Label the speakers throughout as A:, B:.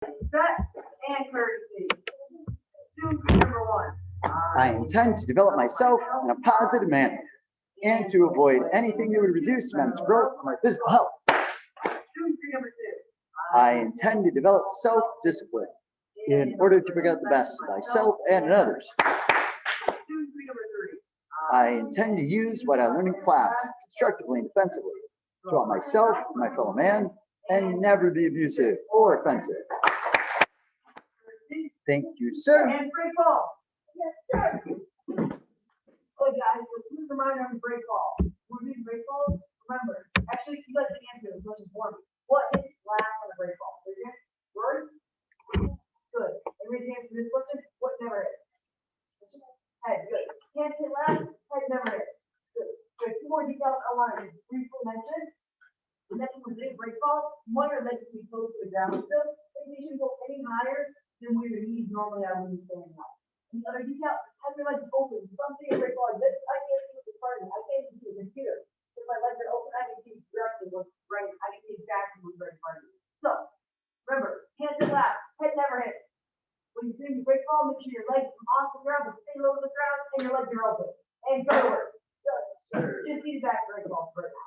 A: Respect and courtesy. Student number one.
B: I intend to develop myself in a positive manner and to avoid anything that would reduce mental growth or my physical health.
A: Student number two.
B: I intend to develop self-discipline in order to bring out the best in myself and in others.
A: Student number three.
B: I intend to use what I learned in class constructively and defensively throughout myself and my fellow man and never be abusive or offensive. Thank you, sir.
A: And break ball. Yes, sir. Okay, guys, let's remind them to break ball. When we do break balls, remember, actually, you guys can answer this question for me. What is last on a break ball? Is it word? Good. Everybody answer this question. What never is? Head. Good. Can't say last. Head never is. Good. There's two more details I want to briefly mention. The next one is break ball. One your legs to be close to the ground still. If you shouldn't go any higher than where your knees normally are when you're standing up. The other detail, have your legs open. Something in break ball like this. I can't see what's starting. I can't see the computer. If my legs are open, I can see directly what's right. I can see exactly what's right in front of me. So remember, hands in lap, head never hits. When you're doing your break ball, make sure your legs come off the ground, but stay low to the ground, and your legs are open. And go to work. Just need back break ball for now.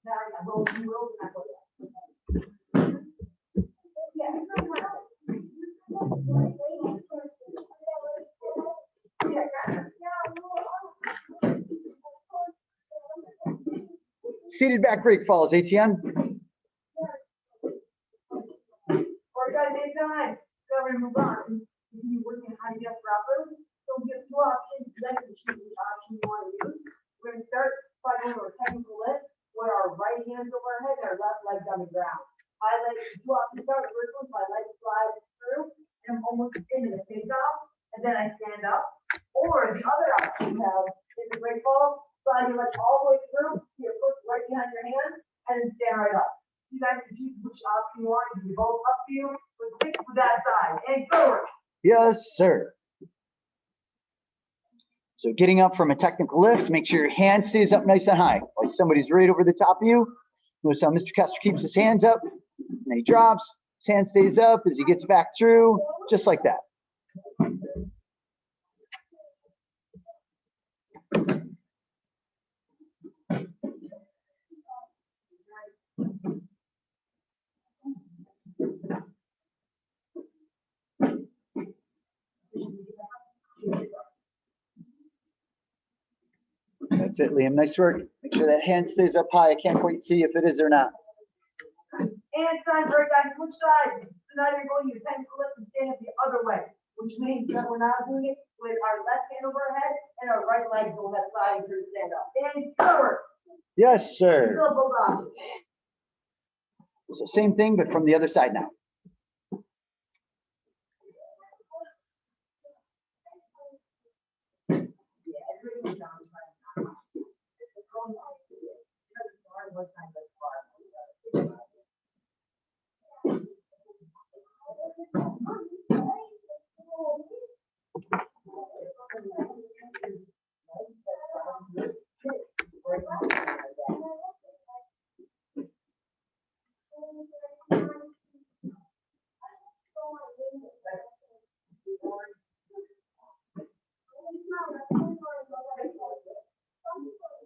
A: Now I got roll, and I go down.
B: Seated back break falls, ATM.
A: Or guys, anytime, so we're gonna move on. You can be working how to get properly. So we have two options. You guys can choose which option you want to use. We're gonna start by doing our technical lift, where our right hand's over our head and our left leg's on the ground. Highlight the two options. Start with first one, so I like to slide through, and I'm almost into the face off, and then I stand up. Or the other option you have is a break ball, slide your legs all the way through, your foot right behind your hand, and then stand right up. You guys can choose which option you want. You can both up to you, but stick with that side and forward.
B: Yes, sir. So getting up from a technical lift, make sure your hand stays up nice and high, like somebody's right over the top of you. Notice how Mr. Kester keeps his hands up, and then he drops. His hand stays up as he gets back through, just like that. That's it, Liam. Nice work. Make sure that hand stays up high. I can't quite see if it is or not.
A: And time for guys, switch sides. So now you're going your technical lift and stand up the other way, which means that we're not doing it with our left hand over our head and our right leg going that side to stand up. And forward.
B: Yes, sir.
A: Still both options.
B: So same thing, but from the other side now.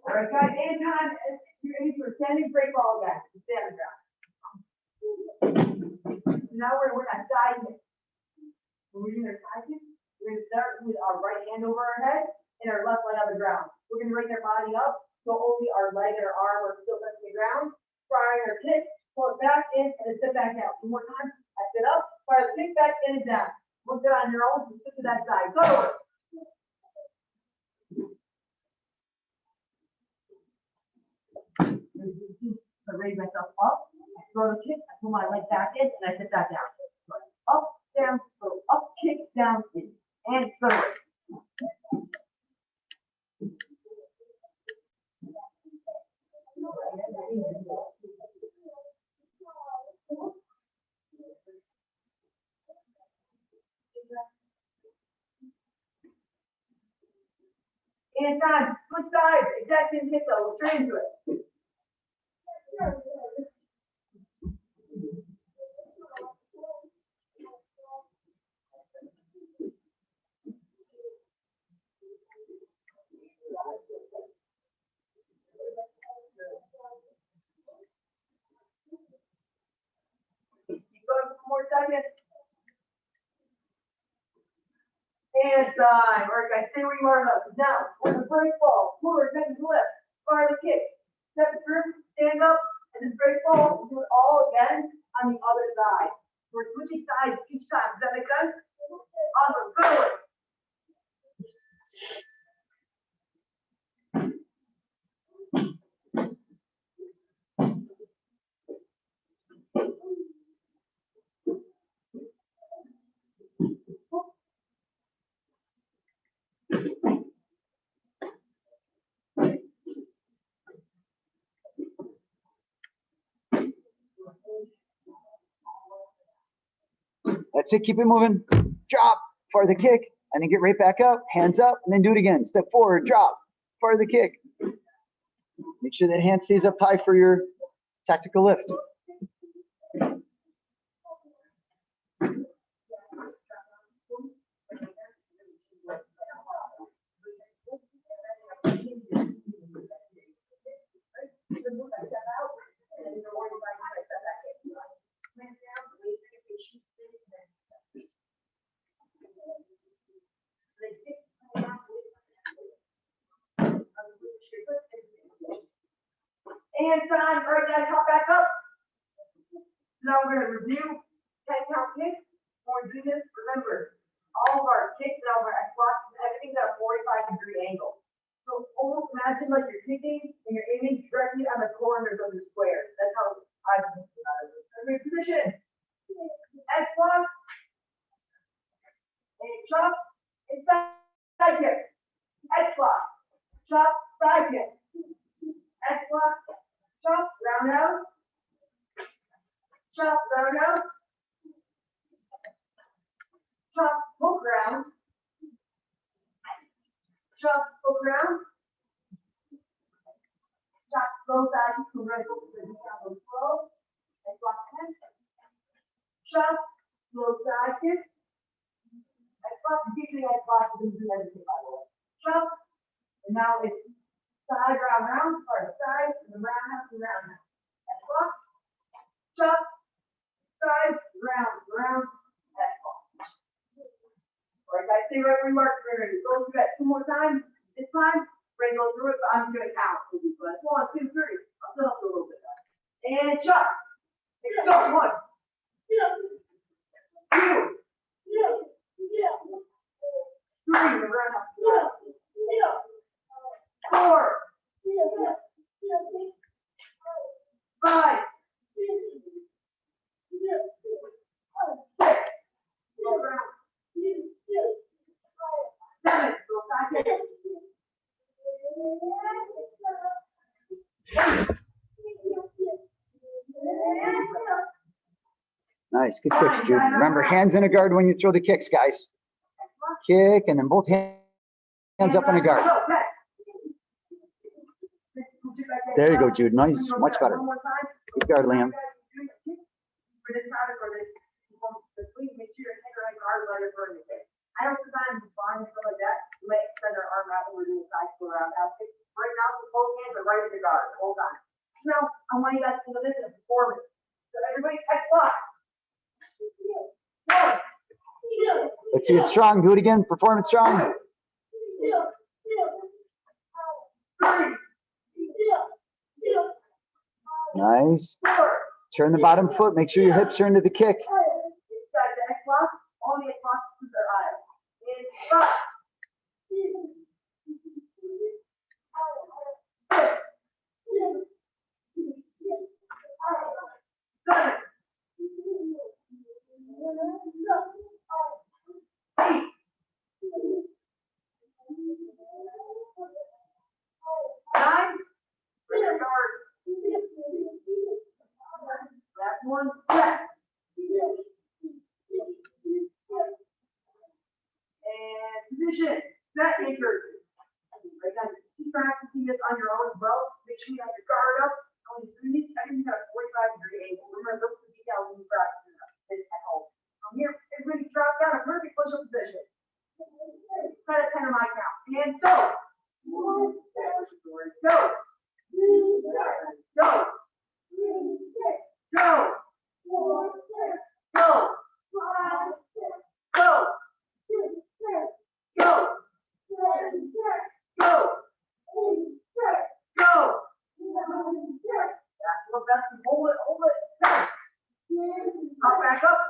A: All right, guys, anytime you're in for standing break ball again, stand down. Now we're gonna work on side hip. When we're doing our side hip, we're gonna start with our right hand over our head and our left leg on the ground. We're gonna raise our body up, so only our leg and our arm are still touching the ground. Firing our kick, pull it back in, and then sit back out. One more time. I sit up, fire the kick back in and down. Once you're on your own, you sit to that side. Go to work. I raise myself up, I throw the kick, I pull my leg back in, and I sit back down. Up, down, throw, up, kick, down, in, and throw it. And time, switch sides, exact same hit though, straight into it. Keep going for more seconds. And time. All right, guys, stay where you are though. Now, when the break falls, forward, then to the left, fire the kick. Step through, stand up, and then break fall. Do it all again on the other side. We're switching sides each time. Does that make sense? Awesome. Good one.
B: That's it. Keep it moving. Drop for the kick, and then get right back up. Hands up, and then do it again. Step forward, drop for the kick. Make sure that hand stays up high for your tactical lift.
A: And time. All right, guys, hop back up. Now we're going to review 10 count kicks. When we're doing this, remember, all of our kicks and all of our X-blocks, everything's at a 45-degree angle. So almost imagine like you're kicking and you're aiming directly on the corners of the square. That's how I think about it. Every position. X-block. And chop. And side kick. X-block. Chop. Side kick. X-block. Chop. Roundhouse. Chop. Roundhouse. Chop. Hook round. Chop. Hook round. Chop. Slow side. From right hook to the down slow. X-block 10. Chop. Slow side kick. X-block. Usually X-block doesn't do everything by the way. Chop. And now it's side round, or side, and the roundhouse and roundhouse. X-block. Chop. Side, round, X-block. All right, guys, stay right where you are. We're going to go through that 2 more times. This time, we're going to go through it, but I'm just going to count. Like 1, 2, 3. I'll still have to a little bit. And chop. Go. 1. 2. 3. The roundhouse. 4. 5. 6. Go round. 7. Go side kick. 8.
B: Nice. Good kicks, Jude. Remember, hands in a guard when you throw the kicks, guys. Kick, and then both hands up in a guard. There you go, Jude. Nice. Much better. Good guard, Liam.
A: I don't sometimes find stuff like that. We might extend our arm out when we're doing side pull around out. Right now, both hands are right in the guard the whole time. Now, I want you guys to think of this as performance. So everybody, X-block. 1.
B: Let's see it strong. Do it again. Performance strong.
A: 3.
B: Nice.
A: 4.
B: Turn the bottom foot. Make sure your hips are into the kick.
A: Guys, the X-block, all the X-blocks are eyes. And 5. 7. 8. 9. Guard. Last one. Left. And position. Set anchor. Right, guys. Keep practicing this on your own as well. Make sure you have your guard up. Only 3 these imagine you got a 45-degree angle. Remember, those are the details when you practice at home. From here, everybody drop down a perfect push-up position. Try to 10 of my count. And go. Go. Go. Go. Go. Go. Go. Go. Go. Go. That's what best. Hold it. Hold it. Stop. Up, back up.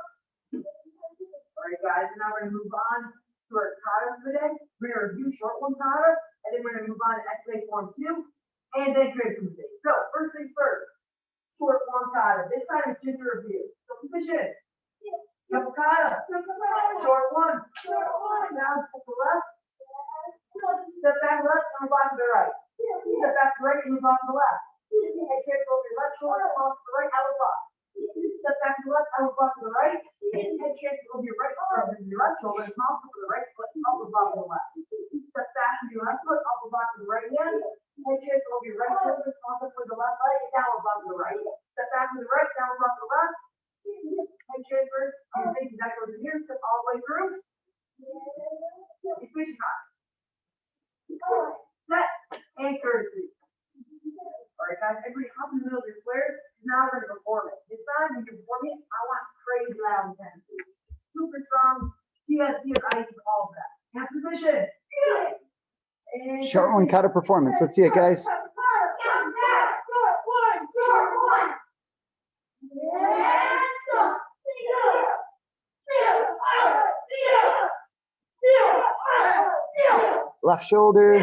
A: All right, guys. Now we're going to move on to our kata for the day. We're going to review short one kata, and then we're going to move on to exercise form 2, and then great Tuesday. So, first things first. Short form kata. This time it's just a review. So, position. Double kata. Short one. Now, to the left. Step back left, and move on to the right. Step back right, and move on to the left. Head kick over your left shoulder, off to the right, out of block. Step back to the left, out of block to the right. Head kick over your right shoulder, your left shoulder, and mouth to the right foot, up of block to the left. Step back with your left foot, up of block to the right hand. Head kick over your right shoulder, mouth to the left leg, and down block to the right. Step back to the right, down block to the left. Head kick first, and then that goes in here, step all the way through. Equation high. Set and courtesy. All right, guys, everybody hop in the middle of your squares. Now we're going to perform it. This time, when you're performing it, I want crazy loud intensity. Super strong, ice, all of that. Now, position. And
B: Short one kata performance. Let's see it, guys. Left shoulder.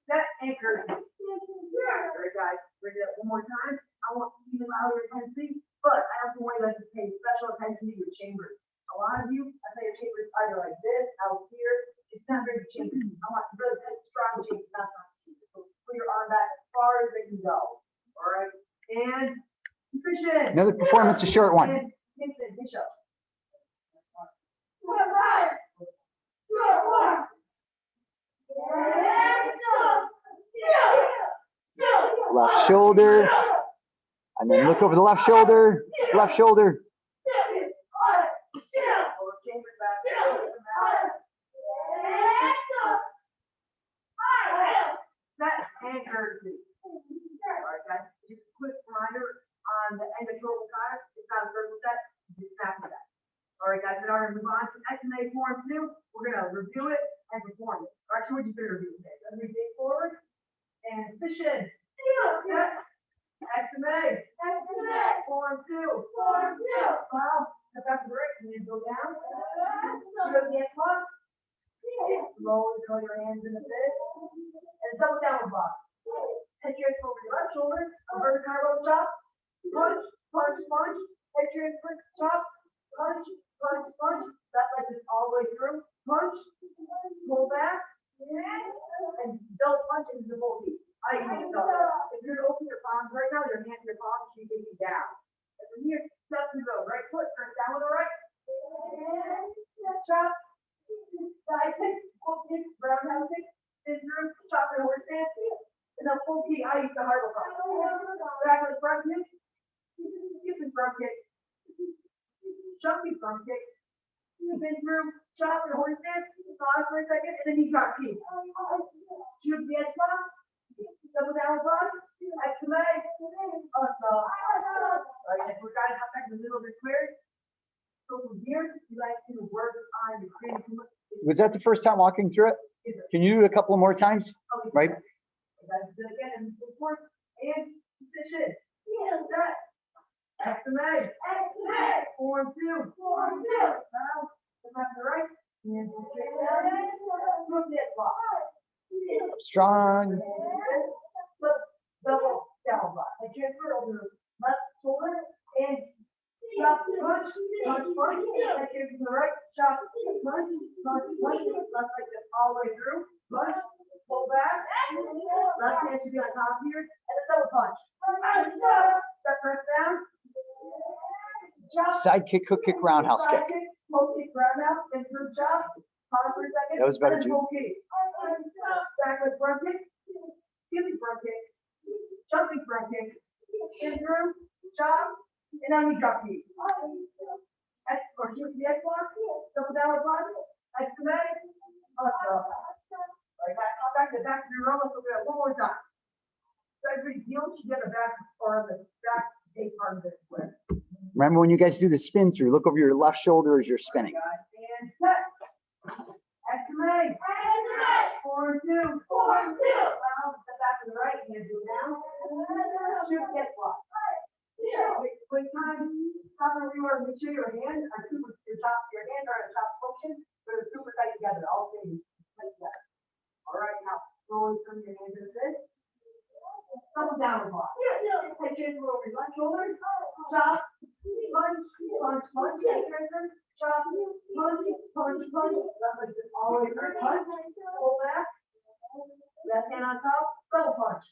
A: Set and courtesy. All right, guys, bring it up one more time. I want even louder intensity, but I also want you guys to pay special attention to your chambers. A lot of you, I say your chambers either like this, out here. It's not very chambers. I want really good, strong chambers, not chambers. So put your arm back as far as they can go. All right, and position.
B: Another performance, a short one.
A: And hitch up.
B: Left shoulder. And then look over the left shoulder. Left shoulder.
A: Set and courtesy. All right, guys. Just a quick reminder on the end of short kata. It's not a circle set. It's snap that. All right, guys. Now we're going to move on to SMA form 2. We're going to review it and perform it. Or actually, we're just going to review it today. Let's move it forward and position. SMA. Form 2. Wow. Step back to the right and then go down. Shoot up the hand block. Slowly throw your hands in the fist. And double down block. Head transfer over your left shoulder. Inverted cartwheel chop. Punch, punch, punch. Head transfer, chop. Punch, punch, punch. That leg is all the way through. Punch. Pull back. And double punch into the full feet. If you're to open your palms right now, your hands, your palms should be facing down. And from here, step to the right foot, turn down with the right. Chop. Side kick, full kick, roundhouse kick, spin through, chop and horse stance. And then full kick, I use the harbor pump. Backward front kick, skipping front kick, jumping front kick, spin through, chop and horse stance, pause for a second, and then you drop kick. Shoot the edge block. Double down block, SMA, awesome. All right, we're going to hop back in the middle of the square. So from here, you guys can work on your creative.
B: Was that the first time walking through it? Can you do it a couple more times?
A: Okay.
B: Right?
A: That's good again. And support and position. Set. SMA. Form 2. Now, step back to the right. And straight down. Look at block.
B: Strong.
A: Double down block. I transfer over the left shoulder and chop, punch, punch, punch. I transfer to the right, chop, punch, punch, punch. Left leg just all the way through. Punch, pull back. Left hand should be on top here. And a double punch. Step press down. Chop.
B: Side kick, hook kick, roundhouse kick.
A: Side kick, hook kick, roundhouse, and through chop. Pause for a second.
B: That was better,
A: and
B: Jude.
A: full kick. backward front kick, skipping front kick, jumping front kick, in through, chop, and now knee drop knee. X or shoot the X block, double down block, X command, right back to your row, let's look at it one more time. So every deal should get a back or the back take part of this way.
B: Remember when you guys do the spin through, look over your left shoulder as you're spinning.
A: And set. Excellent. 4 2. 4 2. Well, step back to the right, hands go down. Shoot, get block. Quick time. Stop where you are. Make sure your hands are super, your hands are in a top function, but they're super tight together. All things tight together. All right, now slowly turn your hands into this. Double down block. Take your hands over your left shoulder. Chop. Punch, punch, punch. Chop, punch, punch, punch. Left leg just all the way through. Punch. Pull back. Left hand on top. Double punch.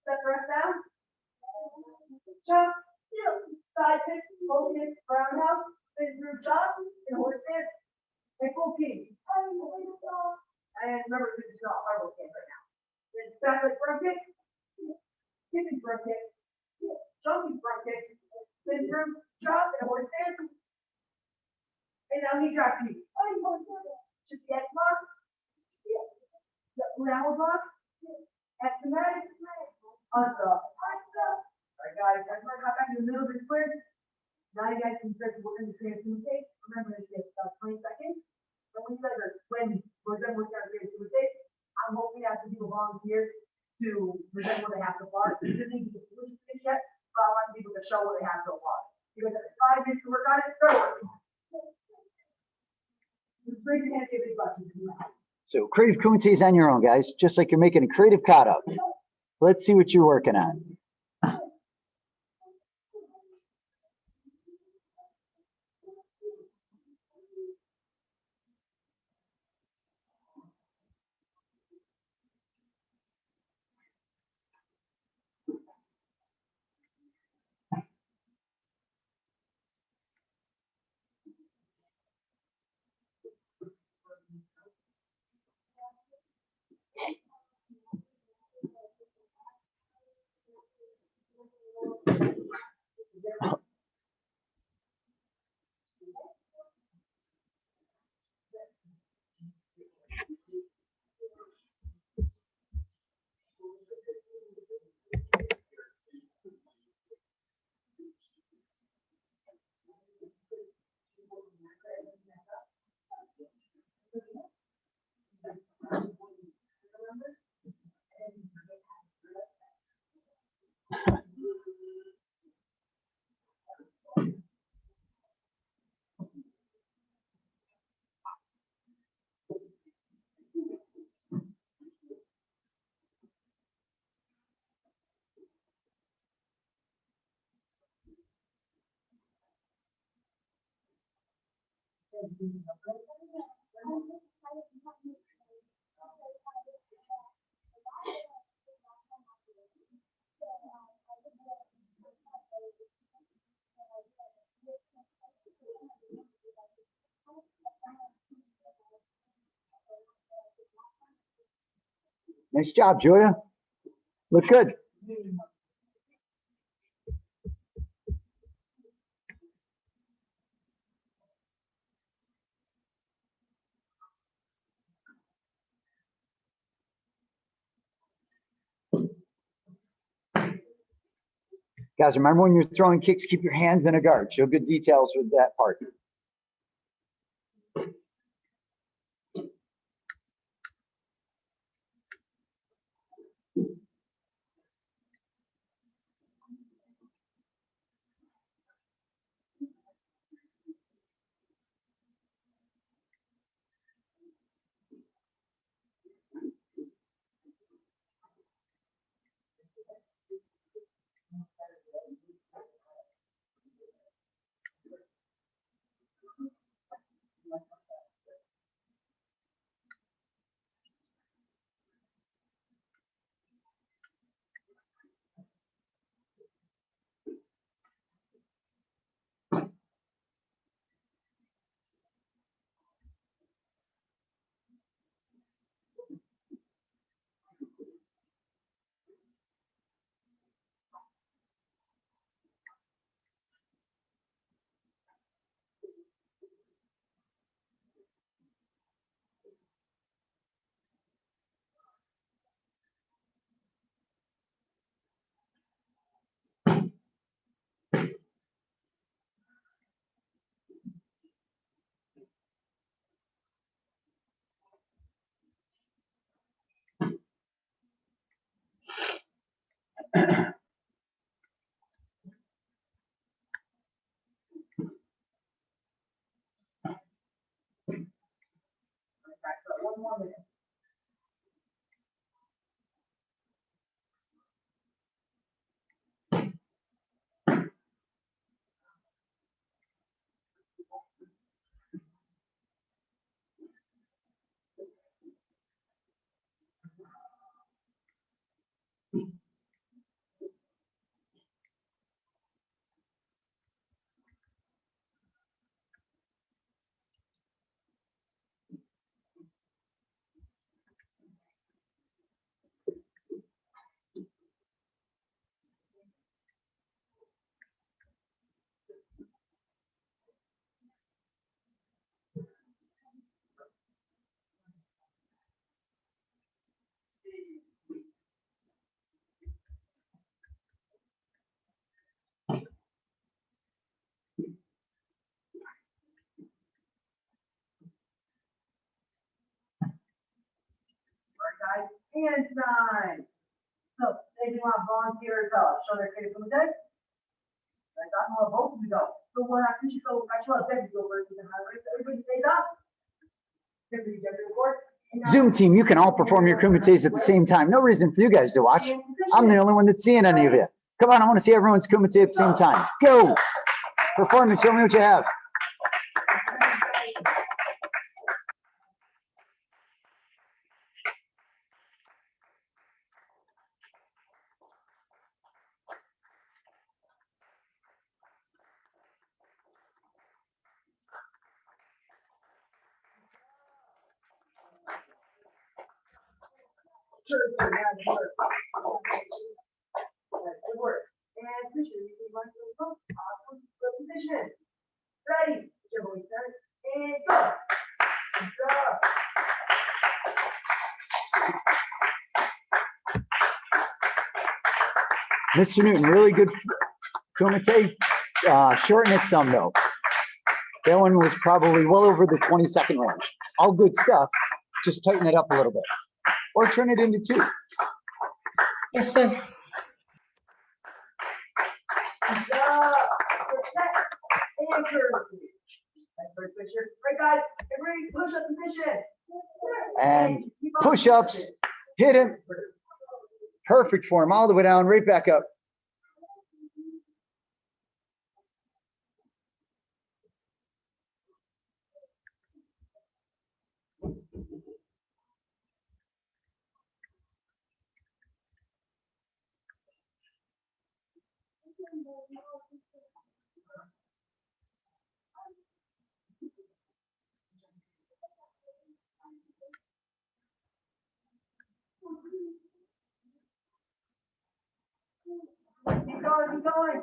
A: Step right down. Chop. Side kick. Full kick. Roundhouse. Spin through chop. And horse stance. And full kick. And remember to do not hard kick right now. Then back leg front kick. Kicking front kick. Jumping front kick. Spin through chop and horse stance. And now knee drop knee. Should the X block. The downward block. X command. Unstop. Alright guys, that's my hop back in the middle of the sprint. Now you guys can start to work on the transfer tape. Remember this is about 20 seconds. So when you guys are we're done working on transfer tape, I'm hoping to have some people volunteer to present what they have so far. You didn't need to complete this yet, but I want people to show what they have so far. You guys have 5 minutes to work on it, start working. Just raise your hand if you have any questions.
B: So creative kumite is on your own, guys, just like you're making a creative kata. Let's see what you're working on. Nice job, Julia. Look good. Guys, remember when you're throwing kicks, keep your hands in a guard. Show good details with that part.
A: Right, so one more minute. Guys, and 9. So, they do want volunteers, show their creative from the day. I got more both of you go. So, when I finish, go, I show a bed go versus the highlights. Everybody stays up. Everybody get the report.
B: Zoom team, you can all perform your kumites at the same time. No reason for you guys to watch. I'm the only one that's seeing any of it. Come on, I want to see everyone's kumite at the same time. Go! Perform and show me what you have.
A: Good work. And position. You can run to the front. Awesome. Good position. Ready. Jimmy, start. And go. Good job.
B: Mr. Newton, really good kumite. Shorten it some though. That one was probably well over the 20-second range. All good stuff. Just tighten it up a little bit. Or turn it into 2.
C: Yes, sir.
A: Good job. Protect and curve. That's first picture. Right, guys. Everybody push up position.
B: And push-ups. Hit it. Perfect form. All the way down, right back up.
A: Keep going, keep going.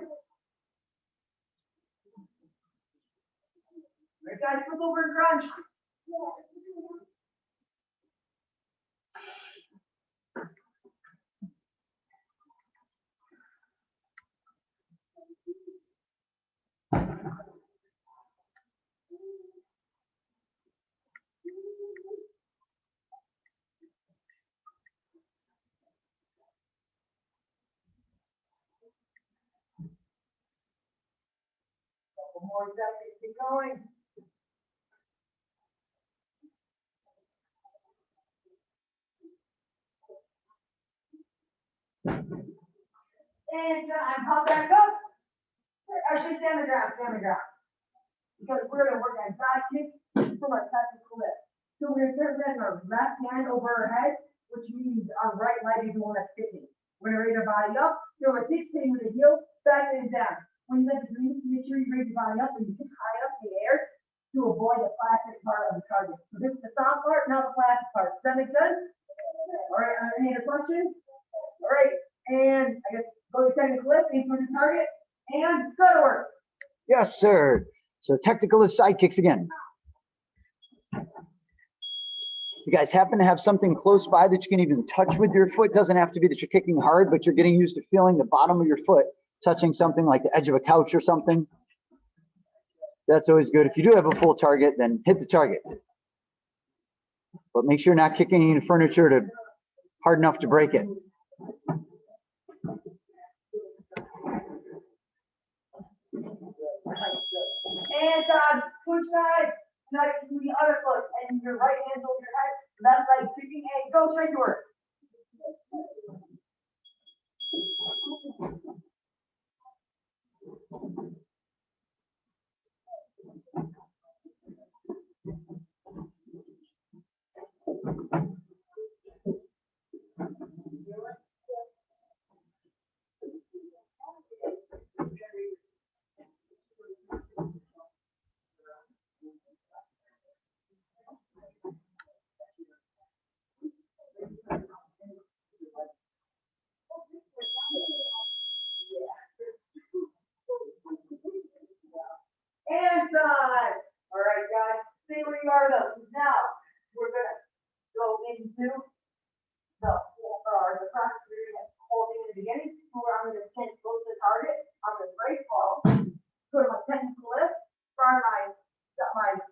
A: Right, guys, flip over and crunch. Couple more seconds, keep going. And pop back up. Actually, stand the ground, stand the ground. Because we're gonna work on side kick from our tactical lift. So we're gonna turn our left hand over our head, which means our right leg is the one that's kicking. We're gonna raise our body up, so we're kicking with the heel, back and down. When you let the breathe, make sure you raise your body up and you kick high up in the air to avoid the plastic part of the target. So this is the soft part, not the plastic part. Does that make sense? All right, any other questions? All right, and I guess go to technical lift, aim for the target, and go to work.
B: Yes, sir. So technical lift side kicks again. You guys happen to have something close by that you can even touch with your foot? Doesn't have to be that you're kicking hard, but you're getting used to feeling the bottom of your foot touching something like the edge of a couch or something. That's always good. If you do have a full target, then hit the target. But make sure you're not kicking any furniture to hard enough to break it.
A: And push side, now to the other foot, and your right hand over your Kicking A, go straight to work. And time. All right, guys, stay where you are though. Now, we're gonna go into the practice we're gonna holding in the beginning, where I'm gonna stand close to the target. I'm gonna break ball, go to my technical lift, front my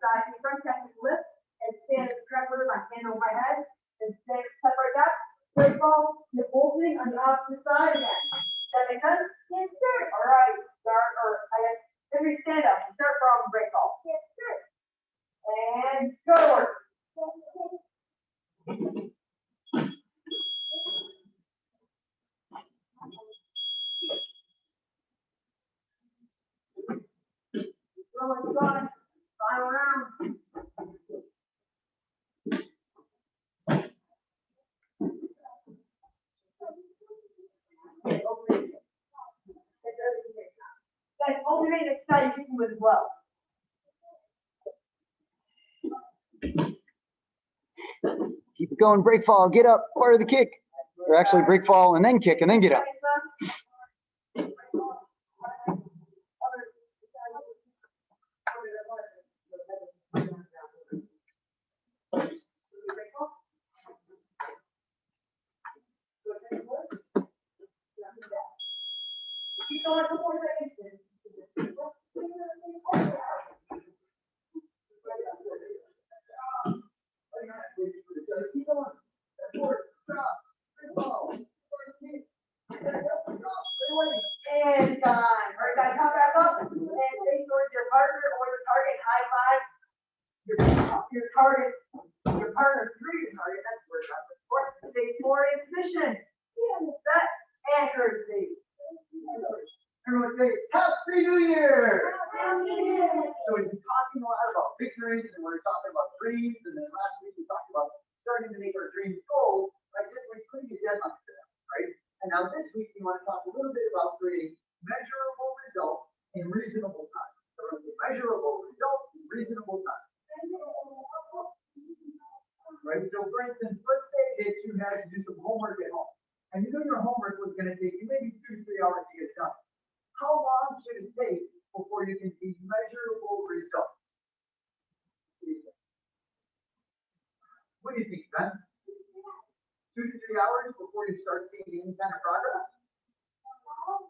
A: side in front technical lift, and stand at the correct with my hand over my head, and stand step right back, break ball, the opening on the opposite side again. That make sense? Yes, sir. All right, start every stand up and start from break ball. Yes, sir. And go to work. Going, final round. Guys, alternate exciting people as well.
B: Keep it going, break fall, get up, fire the kick. Or actually break fall and then kick and then get up.
A: Keep going for 4 seconds. Keep going. And time. All right, guys, come back up and face towards your partner or the target. High five. Your target, your partner through your target. That's where it's at. Face forward in position. Set and curtsy. Everyone say, Happy New Year! So we've been talking a lot about victories and we're talking about dreams, and then last week we talked about starting to make our dreams goals by simply putting a deadline to them, right? And now this week we want to talk a little bit about creating measurable results in reasonable time. So we're going to say measurable results in reasonable time. Right? So for instance, let's say that you had to do some homework at home, and you knew your homework was going to take you maybe 2 to 3 hours to get done. How long should it take before you can see measurable results? What do you think, Ben? 2 to 3 hours before you start seeing any kind of progress?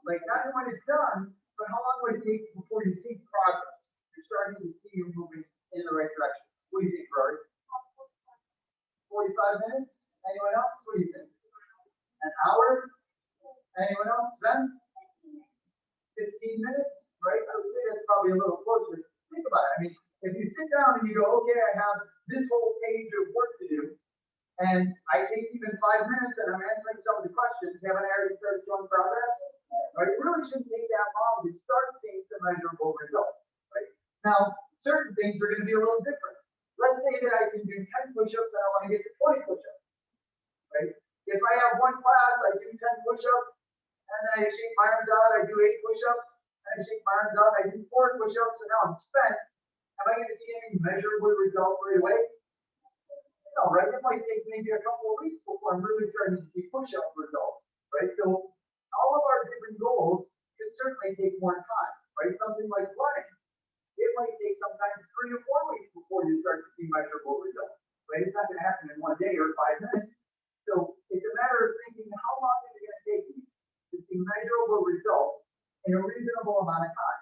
A: Like not when it's done, but how long would it take before you see progress? You're starting to see you moving in the right direction. What do you think, Rory? 45 minutes? Anyone else? What do you think? An hour? Anyone else? Ben? 15 minutes, right? I would say that's probably a little closer. Think about it. I mean, if you sit down and you go, okay, I have this whole page of work to do, and I take even 5 minutes and I'm answering some of the questions, haven't I already started showing progress? Right? It really shouldn't take that long to start seeing some measurable results, right? Now, certain things are going to be a little different. Let's say that I can do 10 push-ups and I want to get to 20 push-ups, right? If I have one class, I do 10 push-ups, and then I shake my arms out, I do 8 push-ups, and I shake my arms out, I do 4 push-ups, and now I'm spent. Am I going to see any measurable results right away? No, right? It might take maybe a couple of weeks before I'm really starting to see push-up results, right? So all of our different goals can certainly take more time, right? Something like running, it might take sometimes 3 to 4 weeks before you start to see measurable results, right? It's not going to happen in 1 day or 5 minutes. So it's a matter of thinking, how long is it going to take me to see measurable results in a reasonable amount of time?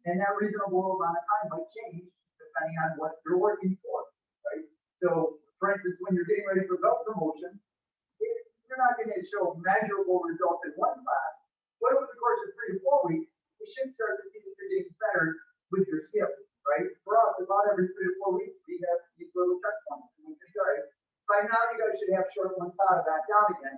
A: And that reasonable amount of time might change depending on what you're working for, right? So, for instance, when you're getting ready for belt promotion, if you're not going to show measurable results in one class, but over the course of 3 to 4 weeks, you should start to see that you're getting better with your skills, right? For us, about every 3 to 4 weeks, we have these little checkpoints. And we think, all right,
D: By now, you guys should have short one kata back down again,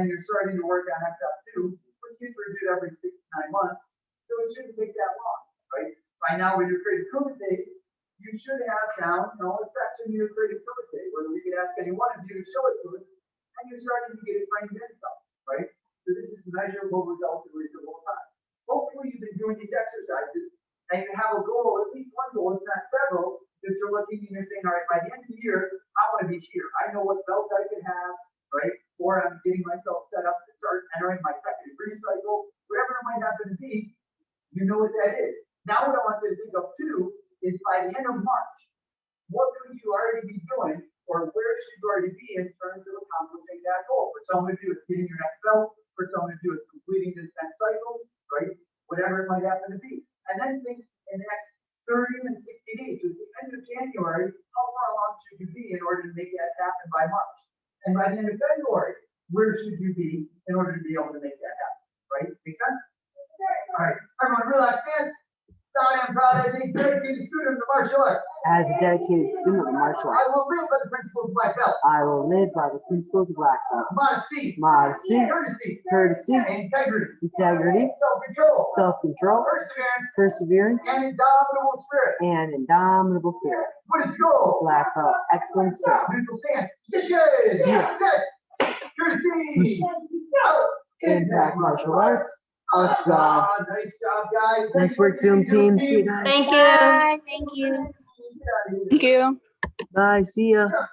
D: and you're starting to work on XF2, which gets reviewed every 6 to 9 months, so it shouldn't take that long, right? By now, when you're creating COVID days, you should have down, a section in your creative COVID day, where we could ask any one of you to show it to us, and you're starting to get it framed in some, right? So this is measurable results in reasonable time. Hopefully, you've been doing these exercises, and you have a goal, at least one goal, if not several, that you're looking and you're saying, all right, by the end of the year, I want to be here. I know what belt I can have, right? Or I'm getting myself set up to start entering my second degree cycle, whatever it might happen to be, you know what that is. Now what I want you to think of too is by the end of March, what could you already be doing, or where should you already be in terms of accomplishing that goal? For some of you, it's getting your next belt. For some of you, it's completing this next cycle, right? Whatever it might happen to be. And then think in the next 30 and 60 days, so at the end of January, how far along should you be in order to make that happen by March? And by the end of February, where should you be in order to be able to make that happen, right? Make sense? All right, everyone relax, hands. I am proud as a dedicated student of the martial arts.
E: As a dedicated student of the martial
D: I will
E: arts,
D: live by the principles of black belt.
E: I will live by the principles of black belt.
D: Modesty,
E: Modesty,
D: courtesy,
E: courtesy,
D: integrity,
E: integrity,
D: self-control,
E: self-control,
D: perseverance,
E: perseverance,
D: and indomitable spirit.
E: and indomitable spirit.
D: What is your goal?
E: Black belt, excellence, sir.
D: Neutral stand. Position.
E: Yeah.
D: Set. Courtesy. Out.
E: Impact martial arts. Awesome.
D: Nice job, guys.
E: Nice work, Zoom team. See you guys.
C: Thank you.
F: Bye. Thank you.
A: Get out of here.
F: Thank you.
E: Bye. See ya.
D: Yeah.